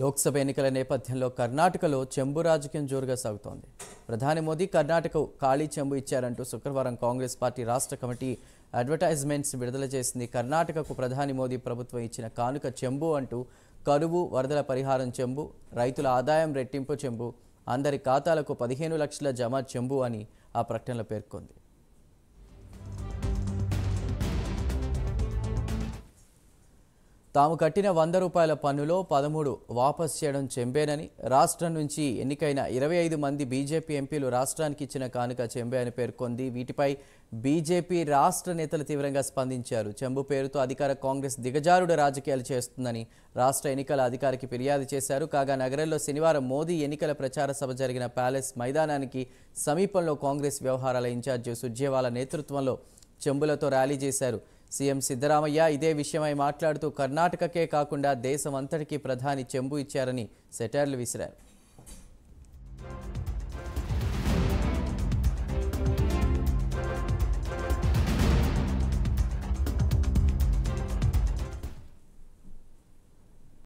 లోక్సభ ఎన్నికల నేపథ్యంలో కర్ణాటకలో చెంబు రాజకీయం జోరుగా సాగుతోంది. ప్రధాని మోదీ కర్ణాటకకు ఖాళీ చెంబు ఇచ్చారంటూ శుక్రవారం కాంగ్రెస్ పార్టీ రాష్ట్ర కమిటీ అడ్వర్టైజ్మెంట్స్ విడుదల చేసింది. కర్ణాటకకు ప్రధాని మోదీ ప్రభుత్వం ఇచ్చిన కానుక చెంబు అంటూ కరువు, వరదల పరిహారం చెంబు, రైతుల ఆదాయం రెట్టింపు చెంబు, అందరి ఖాతాలకు 15 లక్షల జమ చెంబు అని ఆ ప్రకటనలో పేర్కొంది. తాము కట్టిన 100 రూపాయల పన్నులో 13 వాపస్ చేయడం చెంబేనని, రాష్ట్రం నుంచి ఎన్నికైన 25 మంది బీజేపీ ఎంపీలు రాష్ట్రానికి ఇచ్చిన కానుక చెంబే అని పేర్కొంది. వీటిపై బీజేపీ రాష్ట్ర నేతలు తీవ్రంగా స్పందించారు. చెంబు పేరుతో అధికార కాంగ్రెస్ దిగజారుడు రాజకీయాలు చేస్తుందని రాష్ట్ర ఎన్నికల అధికారికి ఫిర్యాదు చేశారు. కాగా నగరంలో శనివారం మోదీ ఎన్నికల ప్రచార సభ జరిగిన ప్యాలెస్ మైదానానికి సమీపంలో కాంగ్రెస్ వ్యవహారాల ఇన్ఛార్జి సుర్జేవాలా నేతృత్వంలో చెంబులతో ర్యాలీ చేశారు. సీఎం సిద్ధరామయ్య ఇదే విషయమై మాట్లాడుతూ కర్ణాటకకే కాకుండా దేశమంతటికీ ప్రధాని చెంబు ఇచ్చారని సెటైర్లు విసిరారు.